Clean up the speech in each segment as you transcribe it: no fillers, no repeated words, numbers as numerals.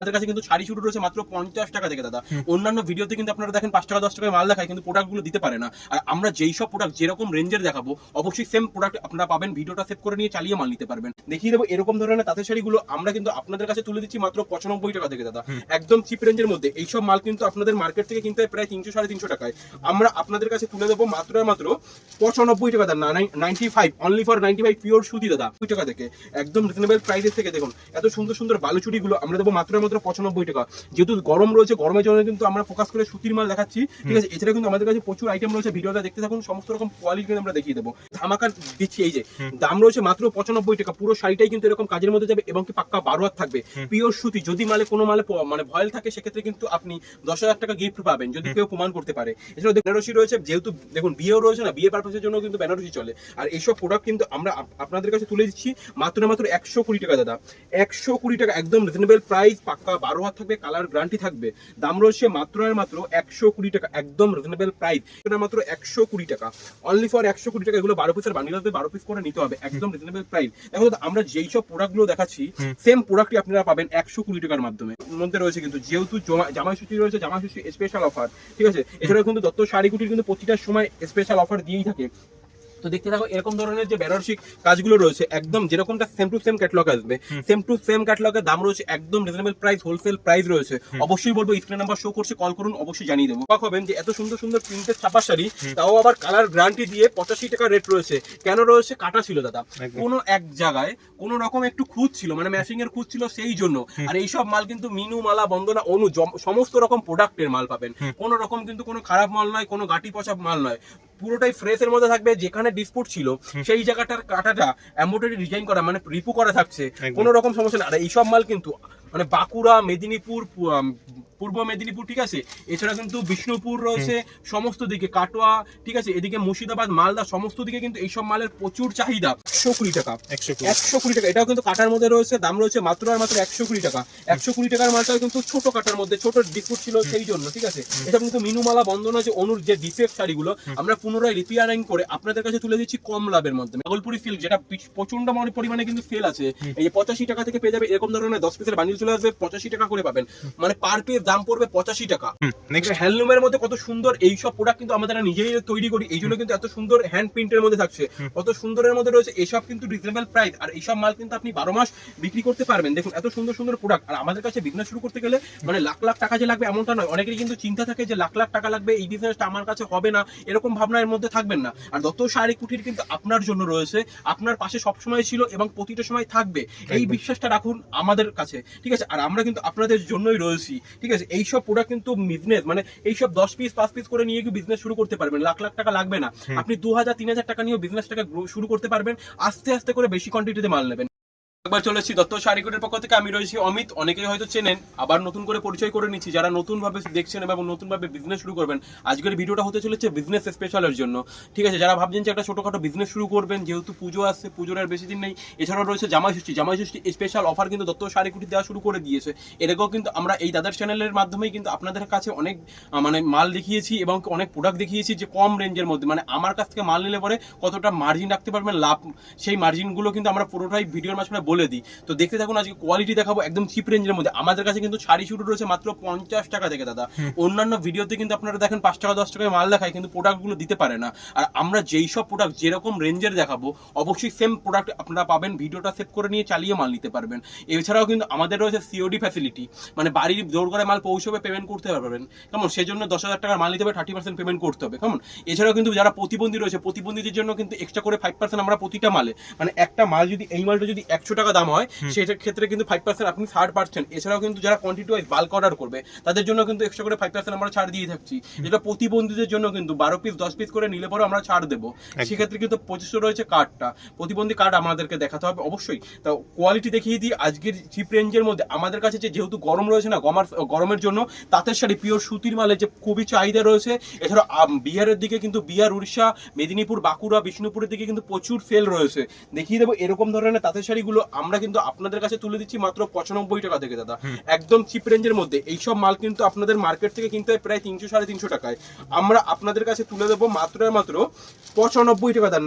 আমাদের কাছে কিন্তু শাড়ি শুরু রয়েছে মাত্র 50 টাকা থেকে দাদা। অন্যান্য ভিডিওতে কিন্তু আপনারা দেখেন 5 টাকা 10 টাকায় মাল দেখায়, কিন্তু প্রোডাক্টগুলো দিতে পারে না। আর আমরা যেই সব প্রোডাক্ট যেরকম রেঞ্জের দেখাবো অবশ্যই সেম প্রোডাক্ট আপনারা পাবেন। ভিডিওটা সেভ করে নিয়ে চালিয়ে মাল নিতে পারবেন। দেখিয়ে দেবো এরকম ধরনের তাঁতের শাড়িগুলো আমরা কিন্তু আপনাদের কাছে তুলে দিচ্ছি মাত্র 95 টাকা থেকে দাদা। একদম চিপ রেঞ্জের মধ্যে। এইসব মাল কিন্তু আপনাদের মার্কেট থেকে কিনতে হয় প্রায় 300 350 টাকায়। আমরা আপনাদের কাছে তুলে দেবো মাত্র 95 টাকা দাদা। 95 অনলি ফর 95 পিওর সুতি দাদা 2 টাকা থেকে একদম রিজনেবল প্রাইসের থেকে। দেখুন এত সুন্দর সুন্দর বালুচুড়িগুলো আমরা দেবো মাত্র 95 টাকা। যেহেতু গরম রয়েছে, গরমের জন্য কিন্তু আমরা ফোকাস করে সুতির মাল দেখাচ্ছি, ঠিক আছে। এছাড়া কিন্তু আমাদের কাছে প্রচুর আইটেম রয়েছে, ভিডিওটা দেখতে থাকুন। সমস্ত রকম কোয়ালিটি আমরা দেখিয়ে দেবো। ধামাকা দিচ্ছি, এই যে দাম রয়েছে মাত্র 95 টাকা। পুরো শাড়িটাই কিন্তু এরকম কাজের মধ্যে যাবে এবং কি পাক্কা 12 হাত থাকবে, পিওর সুতি। যদি কোনো মালে মানে ভয়েল থাকে সেক্ষেত্রে কিন্তু আপনি 10,000 টাকা গিফট পাবেন যদি কেউ প্রমাণ করতে পারে। এছাড়াও বেনারসি রয়েছে, যেহেতু দেখুন বিয়েও রয়েছে না, বিয়ে পারপাসের জন্য কিন্তু বেনারসি চলে। আর এইসব প্রোডাক্ট কিন্তু আমরা আপনাদের কাছে তুলে দিচ্ছি মাত্র 120 টাকা দাদা। 120 টাকা একদম রিজনেবল প্রাইস, পাক্কা 12 হাত থাকবে, কালার গ্যারান্টি থাকবে। দাম রয়েছে মাত্র 120 টাকা একদম রিজনেবল প্রাইস। এটা মাত্র 120 টাকা, অনলি ফর 120 টাকা। এগুলো 12 পিসের বান্ডিল আসবে, 12 পিস করে নিতে হবে, একদম রিজনেবল প্রাইস। দেখো আমরা যেই সব প্রোডাক্টগুলো দেখাচ্ছি সেম প্রোডাক্টই আপনারা পাবেন 120 টাকার মাধ্যমে। মধ্যে রয়েছে কিন্তু যেহেতু জামাই ষষ্ঠী রয়েছে, জামাই ষষ্ঠী স্পেশাল অফার, ঠিক আছে। এছাড়াও কিন্তু দত্ত শাড়িকুটির কিন্তু প্রতিটা সময় স্পেশাল অফার দিয়েই থাকে। তো দেখতে থাকো এরকম ধরনের যে বেনারসি কাজগুলো রয়েছে, একদম যেরকমটা সেম টু সেম ক্যাটালগ আসবে, সেম টু সেম ক্যাটালগের দাম রয়েছে একদম রিজনেবল প্রাইস, হোলসেল প্রাইস রয়েছে। অবশ্যই বলবো স্ক্রিন নাম্বার শো করছে, কল করুন, অবশ্যই জানিয়ে দেবো। হবেন যে এত সুন্দর সুন্দর প্রিন্টেড ছাপা শাড়ি, তাও আবার কালার গ্যারান্টি দিয়ে 85 টাকা রেট রয়েছে। কেন রয়েছে? কাটা ছিল দাদা, কোনো এক জায়গায় কোন রকম একটু খুঁত ছিল, মানে ম্যাচিং এর খুঁত ছিল, সেই জন্য। আর এইসব মাল কিন্তু মিনু, মালা, বন্দনা, অনু সমস্ত রকম প্রোডাক্টের মাল পাবেন। কোন রকম কিন্তু কোনো খারাপ মাল নয়, কোনো গাটি পচা মাল নয়, পুরোটাই ফ্রেশের মধ্যে থাকবে। যেখানে ডিসপুট ছিল সেই জায়গাটার কাটাটা এমব্রয়ডারি ডিজাইন করা, মানে রিপু করা থাকছে, কোনো রকম সমস্যা নেই। আর এইসব মাল কিন্তু মানে বাঁকুড়া, মেদিনীপুর, পূর্ব মেদিনীপুর, ঠিক আছে। এছাড়া কিন্তু বিষ্ণুপুর রয়েছে, সমস্ত দিকে কাটোয়া, ঠিক আছে, এদিকে মুর্শিদাবাদ, মালদা, সমস্ত দিকে কিন্তু এইসব মালের প্রচুর চাহিদা। 120 টাকা, 120 টাকা। এটাও কিন্তু কাটার মধ্যে রয়েছে, দাম রয়েছে মাত্র 120 টাকা। 120 টাকার মালটাও কিন্তু ছোট কাটার মধ্যে, ছোট ডিসপুট ছিল সেই জন্য, ঠিক আছে। এটা কিন্তু মিনুমালা, বন্দনা, যে অনুর যে ডিফেক্ট শাড়িগুলো আমরা পুনরায় রিপেয়ারিং করে আপনাদের কাছে তুলে দিচ্ছি কম লাভের মধ্যে। ভাগলপুরি সিল্ক, যেটা প্রচন্ড পরিমাণে কিন্তু সেল আছে, এই যে 85 টাকা থেকে পেয়ে যাবে। এরকম ধরনের 10 পিসের বান্ডিল চলে আসবে, 85 টাকা করে পাবেন, মানে পার পিস দাম পড়বে 85 টাকা। হ্যান্ডলুমের মধ্যে কত সুন্দর এইসব প্রোডাক্ট কিন্তু আমাদের নিজেই তৈরি করি, এই জন্য কিন্তু এত সুন্দর হ্যান্ড প্রিন্টের মধ্যে থাকছে, কত সুন্দরের মধ্যে রয়েছে। এসব কিন্তু রিজনেবল প্রাইস, আর এইসব মাল কিন্তু আপনি 12 মাস বিক্রি করতে পারবেন। দেখুন এত সুন্দর সুন্দর প্রোডাক্ট। আর আমাদের কাছে বিজনেস শুরু করতে গেলে মানে লাখ লাখ টাকা যে লাগবে এমনটা নয়। অনেকেরই কিন্তু চিন্তা থাকে যে লাখ লাখ টাকা লাগবে, এই বিজনেসটা আমার কাছে হবে না, এরকম ভাবনার মধ্যে থাকবেন না। আর দত্ত শাড়ি কুটির কিন্তু আপনার জন্য রয়েছে, আপনার পাশে সবসময় ছিল এবং প্রতিটা সময় থাকবে, এই বিশ্বাসটা রাখুন আমাদের কাছে, ঠিক আছে। আর আমরা কিন্তু আপনাদের জন্যই রয়েছি, ঠিক আছে। এইসব প্রোডাক্ট কিন্তু বিজনেস মানে এইসব 10 পিস 5 পিস করে নিয়ে কি বিজনেস শুরু করতে পারবেন, লাখ লাখ টাকা লাগবে না। আপনি 2000 3000 টাকা নিয়েও বিজনেসটাকে শুরু করতে পারবেন, আস্তে আস্তে করে বেশি কোয়ান্টিটিতে মাল নেবেন। একবার চলে এসেছি দত্ত শাড়িকুটির পক্ষ থেকে, আমি রয়েছি অমিত। অনেকেই হয়তো চেনেন, আবার নতুন করে পরিচয় করে নিচ্ছি যারা নতুন ভাবে দেখছেন এবং নতুন ভাবে বিজনেস শুরু করবেন। আজকের ভিডিওটা হতে চলেছে বিজনেস স্পেশালের জন্য, ঠিক আছে। যারা ভাবছেন যে একটা ছোটখাটো বিজনেস শুরু করবেন, যেহেতু পুজো আসছে, পুজোর আর বেশি দিন নেই। এছাড়াও রয়েছে জামাই ষষ্ঠী, জামাই ষষ্ঠী স্পেশাল অফার কিন্তু দত্ত শাড়িকুটি দেওয়া শুরু করে দিয়েছে। এরকম কিন্তু আমরা এই দাদার চ্যানেলের মাধ্যমেই কিন্তু আপনাদের কাছে অনেক মানে মাল দেখিয়েছি এবং অনেক প্রোডাক্ট দেখিয়েছি যে কম রেঞ্জের মধ্যে, মানে আমার কাছ থেকে মাল নিলে পরে কতটা মার্জিন রাখতে পারবেন, লাভ, সেই মার্জিনগুলো কিন্তু আমরা পুরোটাই ভিডিওর মাঝখানে বলে দিই। তো দেখতে থাকুন, আজকে কোয়ালিটি দেখাবো একদম চিপ রেঞ্জের মধ্যে। আমাদের কাছে কিন্তু শাড়ি শুরু রয়েছে মাত্র 50 টাকা থেকে দাদা। অন্যান্য ভিডিওতে কিন্তু আপনারা দেখেন 5 টাকা 10 টাকায় মাল দেখায়, কিন্তু প্রোডাক্টগুলো দিতে পারে না। আর আমরা যেই সব প্রোডাক্ট যেরকম রেঞ্জের দেখাবো অবশ্যই সেম প্রোডাক্ট আপনারা পাবেন, ভিডিওটা সেভ করে নিয়ে চালিয়ে মাল নিতে পারবেন। এছাড়াও কিন্তু আমাদের রয়েছে সিওডি ফ্যাসিলিটি, মানে বাড়ির জোর করে মাল পৌঁছবে, পেমেন্ট করতে পারবেন, কেমন। সেজন্য 10,000 টাকার মাল নিতে হবে, 30% পেমেন্ট করতে হবে, কেমন। এছাড়াও কিন্তু যারা প্রতিবন্ধী রয়েছে, প্রতিবন্ধীদের জন্য কিন্তু এক্সট্রা করে 5% আমরা প্রতিটা মালে, মানে একটা মাল যদি এই মালটা যদি 100 টাকা দাম হয় সেটার ক্ষেত্রে কিন্তু 5% আপনি 60%। এছাড়াও কিন্তু যারা কোয়ান্টিটি ওয়াইজ বাল্ক অর্ডার করবে তাদের জন্য কিন্তু এক্সট্রা করে 5% আমরা ছাড় দিয়ে থাকছি। যেটা প্রতিবন্ধীদের জন্য কিন্তু 12 পিস 10 পিস করে নিলে পরে আমরা ছাড় দেবো। সেক্ষেত্রে কিন্তু 2500 রয়েছে কার্ডটা, প্রতিবন্ধী কার্ড আমাদেরকে দেখাতে হবে অবশ্যই। তো কোয়ালিটি দেখিয়ে দিই আজকের চিপ রেঞ্জের মধ্যে। আমাদের কাছে যেহেতু গরম রয়েছে না, গরমের জন্য তাঁতের শাড়ি পিওর সুতির মালের যে খুবই চাহিদা রয়েছে। এছাড়া বিহারের দিকে কিন্তু বিহার, উড়িষ্যা, মেদিনীপুর, বাঁকুড়া, বিষ্ণুপুরের দিকে কিন্তু প্রচুর সেল রয়েছে। দেখিয়ে দেবো এরকম ধরনের তাঁতের শাড়িগুলো আমরা কিন্তু আপনাদের কাছে তুলে দিচ্ছি মাত্র 95 টাকা থেকে দাদা, একদম চিপ রেঞ্জের মধ্যে। এইসব মাল কিন্তু আপনাদের মার্কেট থেকে কিনতে হয় প্রায় 300-350 টাকায়, আমরা আপনাদের কাছে তুলে দেবো মাত্র 95 টাকা দাদা,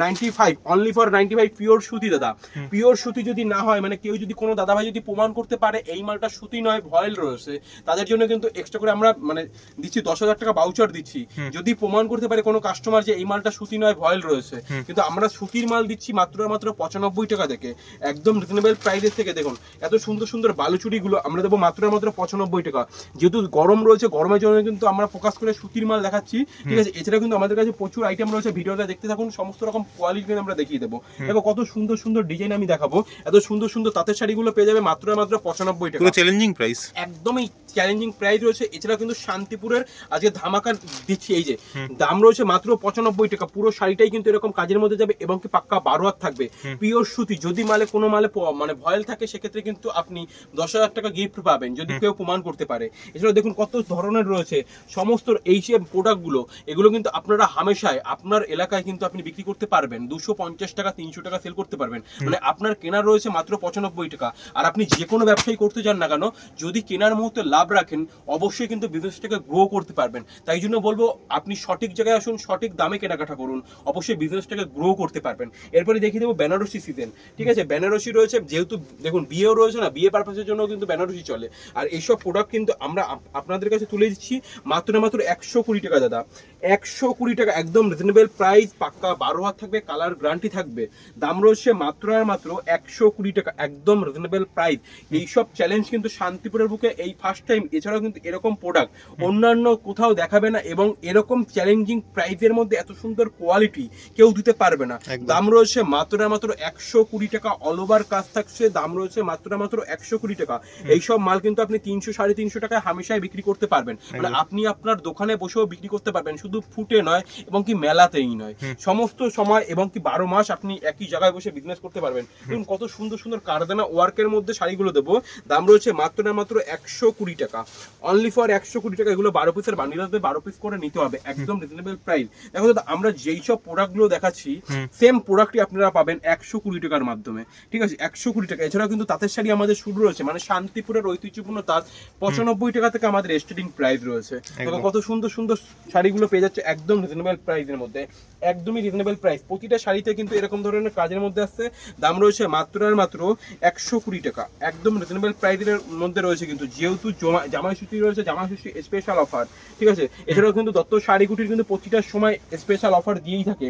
95, অনলি ফর 95, পিওর সুতি দাদা। পিওর সুতি যদি না হয়, মানে কেউ যদি কোনো দাদা ভাই যদি প্রমাণ করতে পারে এই মালটা সুতি নয় ভয়েল রয়েছে, তাদের জন্য কিন্তু এক্সট্রা করে আমরা মানে দিচ্ছি 10,000 টাকা ভাউচার দিচ্ছি, যদি প্রমাণ করতে পারে কোনো কাস্টমার যে এই মালটা সুতি নয় ভয়েল রয়েছে। কিন্তু আমরা সুতির মাল দিচ্ছি মাত্র 95 টাকা থেকে, একদম রিজনেবল প্রাইসের থেকে। দেখুন এত সুন্দর সুন্দর বালুচুরিগুলো আমরা দেবো মাত্র 95 টাকা। যেহেতু গরম রয়েছে, গরমের জন্য কিন্তু আমরা ফোকাস করে সুতির মাল দেখাচ্ছি, ঠিক আছে। এছাড়া কিন্তু আমাদের কাছে প্রচুর আইটেম রয়েছে, ভিডিওটা দেখতে থাকুন, সমস্ত রকম কোয়ালিটি আমরা দেখিয়ে দেবো। দেখো কত সুন্দর সুন্দর ডিজাইন আমি দেখাবো, এত সুন্দর সুন্দর তাঁতের শাড়িগুলো পেয়ে যাবে মাত্র 95 টাকা, পুরো চ্যালেঞ্জিং প্রাইস, একদমই চ্যালেঞ্জিং প্রাইস রয়েছে। এছাড়া কিন্তু শান্তিপুরের আজকে ধামাকা দিচ্ছি, এই যে দাম রয়েছে মাত্র 95 টাকা। পুরো শাড়িটাই কিন্তু এরকম কাজের মধ্যে যাবে এবং কি পাক্কা 12 হাত থাকবে, পিওর সুতি। যদি মালে কোনো মালে মানে ভয়েল থাকে সেক্ষেত্রে কিন্তু আপনি 10,000 টাকা গিফট পাবেন যদি কেউ প্রমাণ করতে পারে। এছাড়া দেখুন কত ধরনের রয়েছে সমস্ত এই যে প্রোডাক্টগুলো, এগুলো কিন্তু আপনারা হামেশাই আপনার এলাকায় কিন্তু আপনি বিক্রি করতে পারবেন 250 টাকা 300 টাকা সেল করতে পারবেন, মানে আপনার কেনা রয়েছে মাত্র 95 টাকা। আর আপনি যে কোনো ব্যবসায়ী করতে যান না কেন, যদি কেনার মুহূর্তে লাভ রাখেন অবশ্যই কিন্তু বিজনেসটাকে গ্রো করতে পারবেন। তাই জন্য বলবো আপনি সঠিক জায়গায় আসুন, সঠিক দামে কেনাকাটা করুন, অবশ্যই বিজনেসটাকে গ্রো করতে পারবেন। এরপরে দেখিয়ে দেবো বেনারসি সিজন, ঠিক আছে। বেনারসি রয়েছে, যেহেতু দেখুন বিয়েও রয়েছে না, বিয়ে পারপাসের জন্য কিন্তু বেনারসি চলে। আর এইসব প্রোডাক্ট কিন্তু আমরা আপনাদের কাছে তুলে দিচ্ছি মাত্র 120 টাকা দাদা, 120 টাকা, একদম রিজনেবল প্রাইস, পাক্কা 12 হাত থাকবে, কালার গ্যারান্টি থাকবে। দাম রয়েছে মাত্র 120 টাকা, একদম রিজনেবল প্রাইস। এইসব চ্যালেঞ্জ কিন্তু শান্তিপুরের বুকে এই ফার্স্ট টাইম। এছাড়াও কিন্তু এরকম প্রোডাক্ট অন্যান্য কোথাও দেখাবে না, এবং এরকম চ্যালেঞ্জিং প্রাইসের মধ্যে এত সুন্দর কোয়ালিটি কেউ দিতে পারবে না। দাম রয়েছে মাত্র 120 টাকা, অল ওভার কাজ থাকছে, দাম রয়েছে মাত্র 120 টাকা। এইসব মাল কিন্তু আপনি 300-350 টাকায় হামেশাই বিক্রি করতে পারবেন, মানে আপনি আপনার দোকানে বসেও বিক্রি করতে পারবেন, শুধু ফুটে নয় এবং কি মেলাতেই নয়, সমস্ত সময় এবং কি 12 মাস আপনি একই জায়গায় বসে বিজনেস করতে পারবেন। দেখুন কত সুন্দর সুন্দর কারদানা ওয়ার্কের মধ্যে শাড়িগুলো দেবো, দাম রয়েছে মাত্র 120 টাকা, অনলি ফর 120 টাকা। এগুলো 12 পিসের বান্ডিল আসবে, 12 পিস করে নিতে হবে, একদম রিজনেবল প্রাইস। দেখো দাদা আমরা যেই সব প্রোডাক্টগুলো দেখাচ্ছি সেম প্রোডাক্টই আপনারা পাবেন 120 টাকার মাধ্যমে, ঠিক আছে, 120 টাকা। এছাড়াও কিন্তু তাঁতের শাড়ি আমাদের শুরু রয়েছে, মানে শান্তিপুরের ঐতিহ্যপূর্ণ তাঁত 95 টাকা থেকে আমাদের স্টার্টিং প্রাইস রয়েছে। কত সুন্দর সুন্দর শাড়িগুলো পেয়ে যাচ্ছে একদম রিজনেবল প্রাইসের মধ্যে, একদমই রিজনেবল প্রাইস। প্রতিটা শাড়িতে কিন্তু এরকম ধরনের কাজের মধ্যে আসছে, দাম রয়েছে মাত্র 120 টাকা, একদম রিজনেবল প্রাইসের মধ্যে রয়েছে। কিন্তু যেহেতু জামাই ষষ্ঠী রয়েছে, জামাই ষষ্ঠী স্পেশাল অফার, ঠিক আছে। এছাড়াও কিন্তু দত্ত শাড়িগুটির কিন্তু প্রতিটার সময় স্পেশাল অফার দিয়েই থাকে।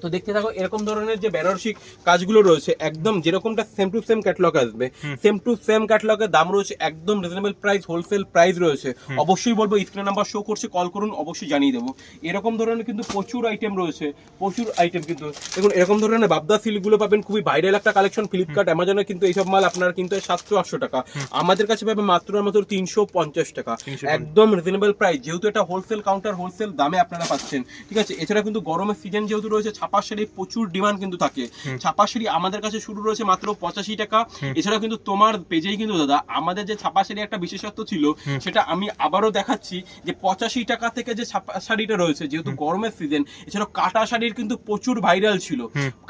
তো দেখতে থাকো এরকম ধরনের যে বেনারসি কাজগুলো রয়েছে, একদম যেরকমটা সেম টু সেম ক্যাটালগ আসবে, সেম টু সেম ক্যাটালগের দাম রয়েছে একদম রিজনেবল প্রাইস, হোলসেল প্রাইস রয়েছে। অবশ্যই বলবো স্ক্রিন নাম্বার শো করছে, কল করুন, অবশ্যই জানিয়ে দেবো। এরকম ধরনের কিন্তু প্রচুর আইটেম রয়েছে, প্রচুর আইটেম। কিন্তু দেখুন এরকম ধরনের বাবদা সিল্কগুলো পাবেন, খুবই ভাইরাল একটা কালেকশন। ফ্লিপকার্ট অ্যামাজনে কিন্তু এইসব মাল আপনার কিন্তু 700-800 টাকা, আমাদের কাছে পাবেন মাত্র 350 টাকা, একদম রিজনেবল প্রাইস। যেহেতু এটা হোলসেল কাউন্টার, হোলসেল দামে আপনারা পাচ্ছেন, ঠিক আছে। এছাড়া কিন্তু গরমের সিজন যেহেতু রয়েছে, ছাপা শাড়ি প্রচুর ডিমান্ড কিন্তু থাকে। ছাপা শাড়ি আমাদের কাছে শুরু রয়েছে মাত্র 85 টাকা। এছাড়া কিন্তু তোমার পেজেই কিন্তু দাদা আমাদের যে ছাপা শাড়ি একটা বিশেষত্ব ছিল, সেটা আমি আবারও দেখাচ্ছি যে 85 টাকা থেকে যে ছাপা শাড়িটা রয়েছে, যেহেতু গরমের সিজন। এছাড়া কাটা শাড়ির কিন্তু প্রচুর ভাইরাল ছিল,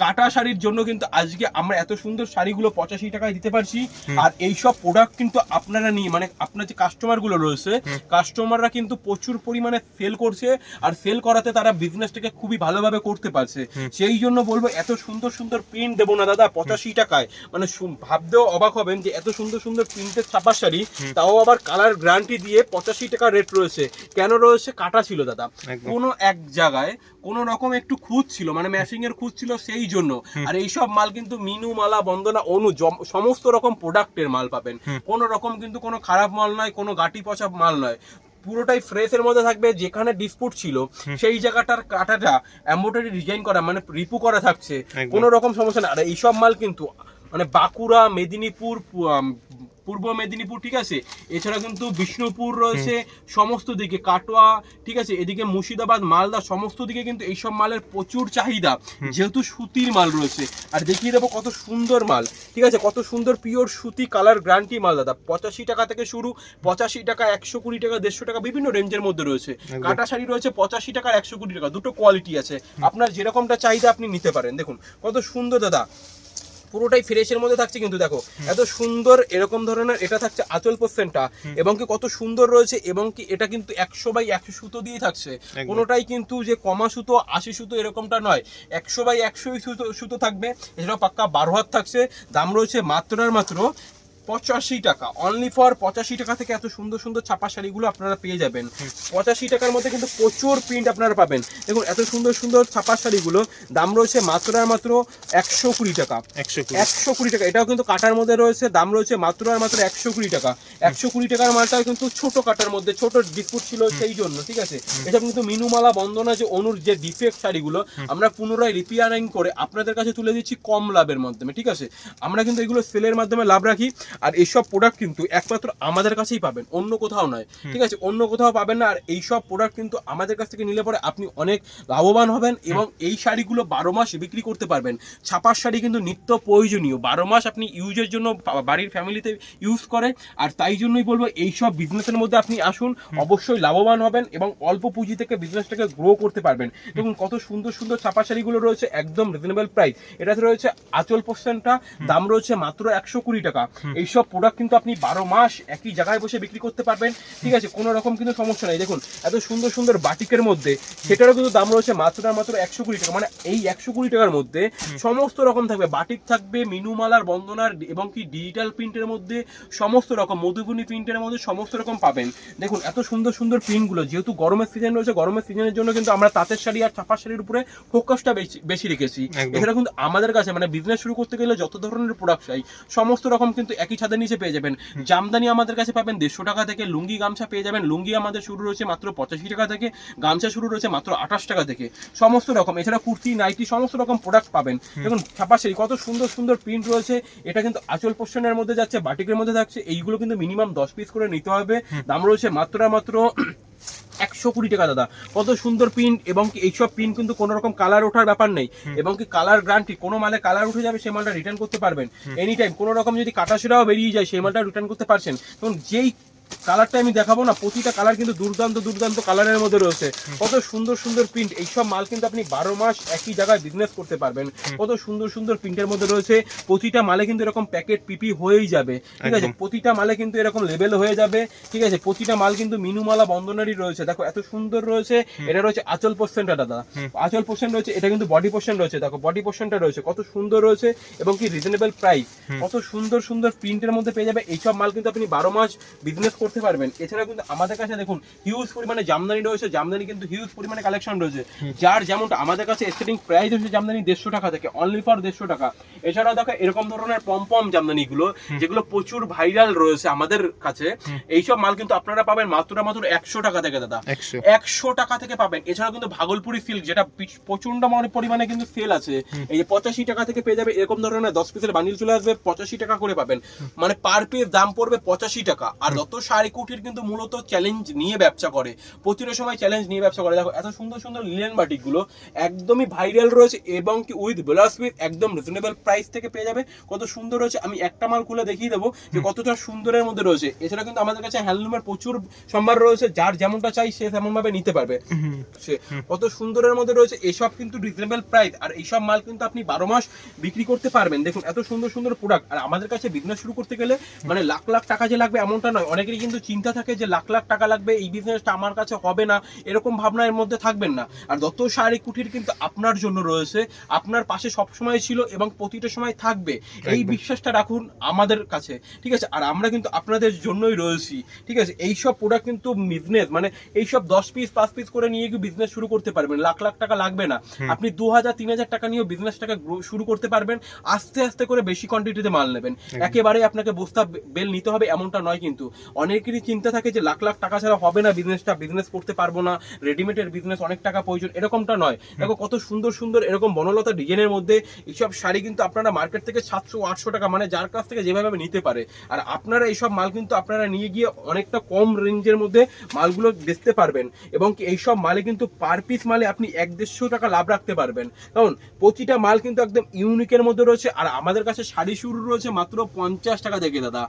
কাটা শাড়ির জন্য কিন্তু আজকে আমরা এত সুন্দর শাড়িগুলো 85 টাকায় দিতে পারছি। আর এইসব প্রোডাক্ট কিন্তু আপনারা নিয়ে, মানে আপনার যে কাস্টমার গুলো রয়েছে, কাস্টমাররা কিন্তু প্রচুর পরিমাণে সেল করছে, আর সেল করাতে তারা বিজনেসটাকে খুবই ভালোভাবে করতে পারছে। সেই জন্য বলবো এত সুন্দর সুন্দর প্রিন্ট দেবো না দাদা 85 টাকায়, মানে ভাবতেও অবাক হবেন যে এত সুন্দর সুন্দর প্রিন্টের ছাপা শাড়ি, তাও আবার কালার গ্যারান্টি দিয়ে 85 টাকা রেট রয়েছে। কেন রয়েছে? কাটা ছিল দাদা, কোনো এক জায়গায় কোনো রকম একটু খুঁত ছিল, মানে ম্যাচিং এর খুঁত ছিল, সেই জন্য। আর এইসব মাল কিন্তু মিনু, মালা, বন্দনা, অনু সমস্ত রকম প্রোডাক্টের মাল পাবেন, কোনো রকম কিন্তু কোনো খারাপ মাল নয়, কোনো গাটি পচা মাল নয়, পুরোটাই ফ্রেশ এর মধ্যে থাকবে। যেখানে ডিসপুট ছিল সেই জায়গাটার কাটাটা এমব্রয়ডারি ডিজাইন করা, মানে রিপু করা থাকছে, কোনো রকম সমস্যা নেই। আর এইসব মাল কিন্তু মানে বাঁকুড়া, মেদিনীপুর, পূর্ব মেদিনীপুর, ঠিক আছে, এছাড়া কিন্তু বিষ্ণুপুর রয়েছে, সমস্ত দিকে কাটোয়া, ঠিক আছে, এদিকে মুর্শিদাবাদ, মালদা, সমস্ত দিকে কিন্তু এইসব মালের প্রচুর চাহিদা, যেহেতু সুতির মাল রয়েছে। আর দেখিয়ে দেবো কত সুন্দর মাল, ঠিক আছে, কত সুন্দর পিওর সুতি, কালার গ্যারান্টি মাল দাদা। 85 টাকা থেকে শুরু, 85 টাকা, 120 টাকা, 150 টাকা, বিভিন্ন রেঞ্জের মধ্যে রয়েছে। কাটা শাড়ি রয়েছে 85 টাকা, 120 টাকা, দুটো কোয়ালিটি আছে, আপনার যেরকমটা চাহিদা আপনি নিতে পারেন। দেখুন কত সুন্দর দাদা, পুরোটাই ফ্রেশের মধ্যে থাকছে কিন্তু দেখো এত সুন্দর এরকম ধরনের এটা থাকছে আঁচল পোর্শনটা এবং কি কত সুন্দর রয়েছে এবং কি এটা কিন্তু 100/100 সুতো দিয়ে থাকছে, কোনোটাই কিন্তু যে কমা সুতো 80 সুতো এরকমটা নয়, 100/100 সুতো থাকবে। এছাড়াও পাক্কা 12 হাত থাকছে। দাম রয়েছে মাত্র আর মাত্র 85 টাকা, অনলি ফর 85 টাকা থেকে এত সুন্দর সুন্দর ছাপা শাড়িগুলো আপনারা পেয়ে যাবেন। 85 টাকার মধ্যে কিন্তু প্রচুর প্রিন্ট আপনারা পাবেন। দেখুন এত সুন্দর সুন্দর ছাপা শাড়িগুলো দাম রয়েছে মাত্র আর মাত্র 120 টাকা, 120 টাকা। এটাও কিন্তু কাটার মধ্যে রয়েছে, দাম রয়েছে মাত্র আর মাত্র 120 টাকা। 120 টাকার মালটাও কিন্তু ছোট কাটার মধ্যে, ছোট ডিসপুট ছিল সেই জন্য, ঠিক আছে। এটা কিন্তু মিনুমালা বন্দনা যে অনুর যে ডিফেক্ট শাড়িগুলো আমরা পুনরায় রিপেয়ারিং করে আপনাদের কাছে তুলে দিচ্ছি কম লাভের মাধ্যমে, ঠিক আছে। আমরা কিন্তু এগুলো সেলের মাধ্যমে লাভ রাখি, আর এইসব প্রোডাক্ট কিন্তু একমাত্র আমাদের কাছেই পাবেন, অন্য কোথাও নয়, ঠিক আছে, অন্য কোথাও পাবেন না। আর এইসব প্রোডাক্ট কিন্তু আমাদের কাছ থেকে নিলে পরে আপনি অনেক লাভবান হবেন এবং এই শাড়িগুলো 12 মাস বিক্রি করতে পারবেন। ছাপার শাড়ি কিন্তু নিত্য প্রয়োজনীয়, 12 মাস আপনি ইউজের জন্য বাড়ির ফ্যামিলিতে ইউজ করে। আর তাই জন্যই বলবো এইসব বিজনেসের মধ্যে আপনি আসুন, অবশ্যই লাভবান হবেন এবং অল্প পুঁজি থেকে বিজনেসটাকে গ্রো করতে পারবেন। দেখুন কত সুন্দর সুন্দর ছাপা শাড়িগুলো রয়েছে, একদম রিজনেবল প্রাইস। এটাতে রয়েছে আঁচল পোর্শনটা, দাম রয়েছে মাত্র 120 টাকা। এইসব প্রোডাক্ট কিন্তু আপনি 12 মাস একই জায়গায় বসে বিক্রি করতে পারবেন, ঠিক আছে, কোনো রকম কিন্তু সমস্যা নেই। দেখুন এত সুন্দর সুন্দর বাটিকের মধ্যে, সেটারও কিন্তু দাম রয়েছে মাত্র আর মাত্র 120 টাকা। মানে এই 120 টাকার মধ্যে সমস্ত রকম থাকবে, বাটিক থাকবে, মিনুমালার বন্দনার এবং কি ডিজিটাল প্রিন্টের মধ্যে সমস্ত রকম, মধুবনী প্রিন্টের মধ্যে সমস্ত রকম পাবেন। দেখুন এত সুন্দর সুন্দর প্রিন্টগুলো, যেহেতু গরমের সিজন রয়েছে, গরমের সিজনের জন্য কিন্তু আমরা তাঁতের শাড়ি আর ছাপার শাড়ির উপরে ফোকাসটা বেশি রেখেছি। এছাড়া কিন্তু আমাদের কাছে মানে বিজনেস শুরু করতে গেলে যত ধরনের প্রোডাক্ট চাই সমস্ত রকম কিন্তু একই ছাদের নিচে পেয়ে যাবেন। জামদানি আমাদের কাছে পাবেন 150 টাকা থেকে, লুঙ্গি গামছা পেয়ে যাবেন, লুঙ্গি আমাদের শুরু রয়েছে মাত্র 85 টাকা থেকে, গামছা শুরু রয়েছে মাত্র 28 টাকা থেকে, সমস্ত রকম। এছাড়া কুর্তি, নাইটি সমস্ত রকম প্রোডাক্ট পাবেন। দেখুন ছাপা শাড়ি কত সুন্দর সুন্দর প্রিন্ট রয়েছে, এটা কিন্তু আঁচল পোর্শনের মধ্যে যাচ্ছে, বাটিকের মধ্যে থাকছে। এইগুলো কিন্তু মিনিমাম 10 পিস করে নিতে হবে। দাম রয়েছে মাত্র 120 টাকা দাদা। কত সুন্দর প্রিন্ট এবং এইসব প্রিন্ট কিন্তু কোনো রকম কালার ওঠার ব্যাপার নেই এবং কি কালার গ্যারান্টি, কোনো মালে কালার উঠে যাবে সেই মালটা রিটার্ন করতে পারবেন এনি টাইম। কোনো রকম যদি কাটাছেড়াও বেরিয়ে যায় সেই মালটা রিটার্ন করতে পারছেন। এবং যেই কালারটা আমি দেখাবো না, প্রতিটা কালার কিন্তু দুর্দান্ত দুর্দান্ত কালারের মধ্যে রয়েছে। কত সুন্দর সুন্দর প্রিন্ট, এইসব মাল কিন্তু আপনি 12 মাস একই জায়গায় বিজনেস করতে পারবেন। কত সুন্দর সুন্দর প্রিন্টের মধ্যে রয়েছে, প্রতিটা মালে কিন্তু এরকম প্যাকেট পিপি হয়েই যাবে, ঠিক আছে, প্রতিটা মালে কিন্তু এরকম লেবেল হয়ে যাবে, ঠিক আছে। প্রতিটা মাল কিন্তু মিনুমালা বন্দনারই রয়েছে। দেখো এত সুন্দর রয়েছে, এটা রয়েছে আঁচল পোর্শনটা দাদা, আঁচল পোর্শন রয়েছে, এটা কিন্তু বডি পোর্শন রয়েছে। দেখো বডি পোর্শনটা রয়েছে কত সুন্দর রয়েছে এবং কি রিজনেবল প্রাইস, কত সুন্দর সুন্দর প্রিন্টের মধ্যে পেয়ে যাবে। এইসব মাল কিন্তু আপনি 12 মাস বিজনেস করতে পারবেন। এছাড়া কিন্তু আমাদের কাছে দেখুন হিউজ পরিমাণে জামদানি রয়েছে, জামদানি কিন্তু হিউজ পরিমাণে কালেকশন রয়েছে, যার যেমনটা আমাদের কাছে স্টার্টিং প্রাইস হচ্ছে জামদানি 150 টাকা থেকে, অনলি ফর 150 টাকা। এছাড়াও দেখো এরকম ধরনের পম জামদানি গুলো যেগুলো প্রচুর ভাইরাল রয়েছে আমাদের কাছে, এইসব মাল কিন্তু আপনারা পাবেন মাত্র 100 টাকা থেকে দাদা, 100 টাকা থেকে পাবেন। এছাড়াও কিন্তু ভাগলপুরি সিল্ক, যেটা প্রচন্ড পরিমাণে কিন্তু সেল আছে, এই যে 85 টাকা থেকে পেয়ে যাবে। এরকম ধরনের 10 পিসের বান্ডিল চলে আসবে, 85 টাকা করে পাবেন, মানে পার পিস দাম পড়বে 85 টাকা। আর যত শাড়ি কুটির কিন্তু মূলত চ্যালেঞ্জ নিয়ে ব্যবসা করে, প্রতিটা সময় চ্যালেঞ্জ নিয়ে ব্যবসা করে। দেখো এত সুন্দর সুন্দর লিনেন বাটিক গুলো একদমই ভাইরাল রয়েছে এবং কি উইথ ব্লাউজ পিস একদম রিজনেবল প্রাইস থেকে পেয়ে যাবে। কত সুন্দর রয়েছে, আমি একটা মাল খুলে দেখিয়ে দেবো যে কতটা সুন্দরের মধ্যে রয়েছে। এছাড়া কিন্তু আমাদের কাছে হ্যান্ডলুমের প্রচুর সম্ভার রয়েছে, যার যেমনটা চাই সে তেমন ভাবে নিতে পারবে। সে কত সুন্দরের মধ্যে রয়েছে, এসব কিন্তু রিজনেবল প্রাইস। আর এইসব মাল কিন্তু আপনি 12 মাস বিক্রি করতে পারবেন। দেখুন এত সুন্দর সুন্দর প্রোডাক্ট। আর আমাদের কাছে বিজনেস শুরু করতে গেলে মানে লাখ লাখ টাকা যে লাগবে এমনটা নয়। অনেকেরই কিন্তু চিন্তা থাকে যে লাখ লাখ টাকা লাগবে, এই বিজনেসটা আমার কাছে হবে না, এরকম ভাবনা এর মধ্যে থাকবেন না। আর দত্ত শাড়ি কুটির কিন্তু আপনার জন্য রয়েছে, আপনার পাশে সবসময় ছিল এবং প্রতিটা সময় থাকবে, এই বিশ্বাসটা রাখুন আমাদের কাছে, ঠিক আছে। আর আমরা কিন্তু আপনাদের জন্যই রয়েছি, ঠিক আছে। এইসব প্রোডাক্ট কিন্তু বিজনেস মানে এইসব 10 পিস 5 পিস করে নিয়ে গিয়ে বিজনেস শুরু করতে পারবেন, লাখ লাখ টাকা লাগবে না। আপনি 2000-3000 টাকা নিয়েও বিজনেসটাকে শুরু করতে পারবেন। আস্তে আস্তে করে বেশি কোয়ান্টিটিতে মাল নেবেন, একেবারে আপনাকে বস্তা বেল নিতে হবে এমনটা নয়। কিন্তু অনেকেরই চিন্তা থাকে যে লাখ লাখ টাকা ছাড়া হবে না বিজনেসটা, বিজনেস করতে পারবো না, রেডিমেডের বিজনেস অনেক টাকা প্রয়োজন, এরকমটা নয়। দেখো কত সুন্দর সুন্দর এরকম বনলতা ডিজাইনের মধ্যে এইসব শাড়ি কিন্তু আপনারা মার্কেট থেকে 700-800 টাকা, মানে যার কাছ থেকে যেভাবে নিতে পারে। আর আপনারা এইসব মাল কিন্তু আপনারা নিয়ে গিয়ে অনেকটা কম রেঞ্জের মধ্যে মালগুলো বেচতে পারবেন এবং কি এইসব মালে কিন্তু পার পিস মালে আপনি 100-150 টাকা লাভ রাখতে পারবেন, কারণ প্রতিটা মাল কিন্তু একদম ইউনিকের মধ্যে রয়েছে। আর আমাদের কাছে শাড়ি শুরু রয়েছে মাত্র 50 টাকা থেকে দাদা।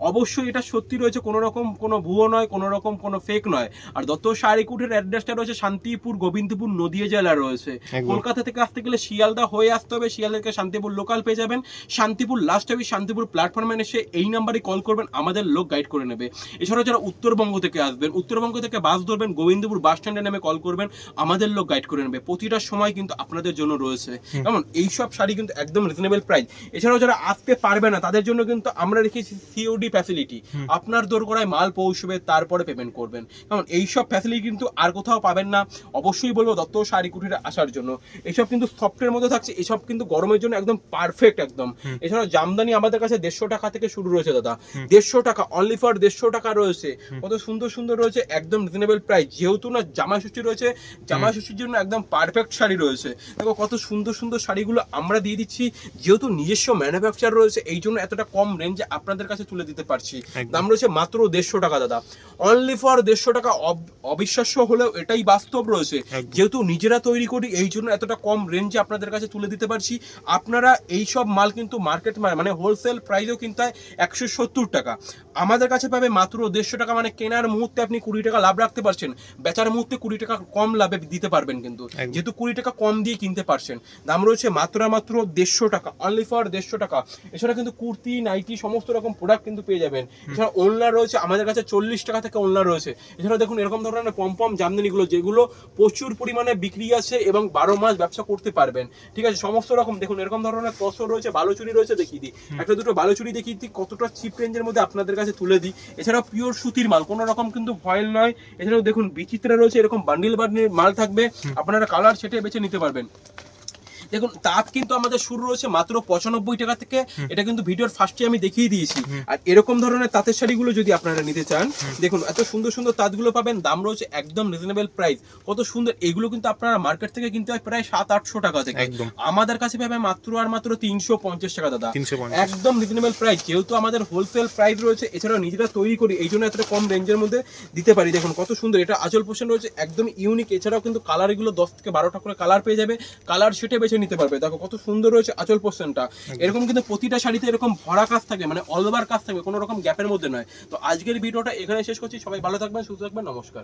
অবশ্যই এটা সত্যি রয়েছে, কোনো রকম রকম কোনো ভুয়ো নয়, কোনো রকম কোনো ফেক নয়। আর দত্ত শাড়ি কুটির অ্যাড্রেসটা রয়েছে শান্তিপুর, গোবিন্দপুর, নদিয়া জেলা রয়েছে। কলকাতা থেকে আসতে গেলে শিয়ালদা হয়ে আসতে হবে, শিয়ালদা থেকে শান্তিপুর লোকাল পেয়ে যাবেন। শান্তিপুর লাস্ট হবে, শান্তিপুর প্ল্যাটফর্মে এসে এই নাম্বারে কল করবেন, আমাদের লোক গাইড করে নেবে। এছাড়াও যারা উত্তরবঙ্গ থেকে আসবেন, উত্তরবঙ্গ থেকে বাস ধরবেন, গোবিন্দপুর বাস স্ট্যান্ডে নেমে কল করবেন, আমাদের লোক গাইড করে নেবে। প্রতিটা সময় কিন্তু আপনাদের জন্য রয়েছে। যেমন এইসব শাড়ি কিন্তু একদম রিজনেবল প্রাইস। এছাড়াও যারা আসতে পারবে না তাদের জন্য কিন্তু আমরা রেখেছি সিওডি ফ্যাসিলিটি, আপনার দোরগোড়ায় মাল পৌঁছবে তারপরে পেমেন্ট করবেন। কারণ এইসব ফ্যাসিলিটি কিন্তু আর কোথাও পাবেন না। অবশ্যই বলবো দত্ত শাড়ি কুটিরে আসার জন্য। এইসব কিন্তু সফটের মধ্যে থাকছে, এসব কিন্তু গরমের জন্য একদম পারফেক্ট একদম। এছাড়াও জামদানি আমাদের কাছে 150 টাকা থেকে শুরু রয়েছে দাদা, 150 টাকা, অনলি ফর 150 টাকা রয়েছে। কত সুন্দর সুন্দর রয়েছে, একদম রিজনেবল প্রাইস। যেহেতু না জামা ষষ্ঠী রয়েছে, জামা ষষ্ঠীর জন্য একদম পারফেক্ট শাড়ি রয়েছে। দেখো কত সুন্দর সুন্দর শাড়িগুলো আমরা দিয়ে দিচ্ছি। যেহেতু নিজস্ব ম্যানুফ্যাকচার রয়েছে, এই জন্য এতটা কম রেঞ্জে আপনাদের কাছে তুলে দিতে পারছি। দাম রয়েছে মাত্র 150 টাকা দাদা, অনলি ফর 150 টাকা। অবিশ্বাস্য হলেও এটাই বাস্তব রয়েছে। যেহেতু নিজেরা তৈরি করি, এই জন্য এতটা কম রেঞ্জে আপনাদের কাছে তুলে দিতে পারছি। আপনারা এই সব মাল কিন্তু মার্কেট মানে হোলসেল প্রাইসেও কিন্তু 170 টাকা, আমাদের কাছে পাবে মাত্র 150 টাকা। মানে কেনার মুহূর্তে আপনি 20 টাকা লাভ রাখতে পারছেন, বেচার মুহূর্তে 20 টাকা কম লাভে দিতে পারবেন কিন্তু, যেহেতু 20 টাকা কম দিয়ে কিনতে পারছেন। দাম রয়েছে মাত্র 150 টাকা, অনলি ফর 150 টাকা। এছাড়া কিন্তু কুর্তি, নাইটি সমস্ত রকম প্রোডাক্ট কিন্তু পেয়ে যাবেন। এছাড়া ওড়না রয়েছে আমাদের কাছে 40 টাকা থেকে ওড়না রয়েছে। এছাড়া দেখুন এরকম ধরনের পম্পম জামদানিগুলো, যেগুলো প্রচুর পরিমাণে বিক্রি আছে এবং 12 মাস ব্যবসা করতে পারবেন। ঠিক আছে, সমস্ত রকম দেখুন এরকম ধরনের তসর রয়েছে, বালুচুরি রয়েছে। দেখিয়ে দিই একটা দুটো বালুচুরি, দেখিয়ে দিই কতটা চিপ রেঞ্জের মধ্যে আপনাদের কাছে তুলে দিই। এছাড়া পিওর সুতির মাল, কোনো রকম কিন্তু ফয়েল নয়। এছাড়াও দেখুন বিচিত্রা রয়েছে, এরকম বান্ডিল বান্ডিল মাল থাকবে, আপনারা কালার সেটে বেছে নিতে পারবেন। দেখুন তাঁত কিন্তু আমাদের শুরু রয়েছে মাত্র 95 টাকা থেকে, এটা কিন্তু ভিডিওর ফার্স্টে আমি দেখিয়ে দিয়েছি। আর এরকম ধরনের তাঁতের শাড়িগুলো যদি আপনারা নিতে চান, দেখুন এত সুন্দর সুন্দর তাঁতগুলো পাবেন, দাম রয়েছে একদম রিজনেবল প্রাইস। কত সুন্দর, এগুলো কিন্তু আপনারা মার্কেট থেকে কিনতে হয় প্রায় 700-800 টাকা থেকে, আমাদের কাছে পাবে মাত্র আর মাত্র 350 টাকা দাদা, একদম রিজনেবল প্রাইস। যেহেতু আমাদের হোলসেল প্রাইস রয়েছে, এছাড়াও নিজেরা তৈরি করি, এই জন্য এতটা কম রেঞ্জের মধ্যে দিতে পারি। দেখুন কত সুন্দর, এটা আঁচল পোর্শন রয়েছে একদম ইউনিক। এছাড়াও কিন্তু কালার এগুলো 10 থেকে 12টা করে কালার পেয়ে যাবে, কালার সেটে বেছে নিতে পারবে। দেখো কত সুন্দর রয়েছে আঁচল পোর্শনটা। এরকম কিন্তু প্রতিটা শাড়িতে এরকম ভরা কাজ থাকবে, মানে অলওভার কাজ থাকবে, কোনো রকম গ্যাপের মধ্যে নয়। তো আজকের ভিডিওটা এখানে শেষ করছি। সবাই ভালো থাকবেন, সুস্থ থাকবেন, নমস্কার।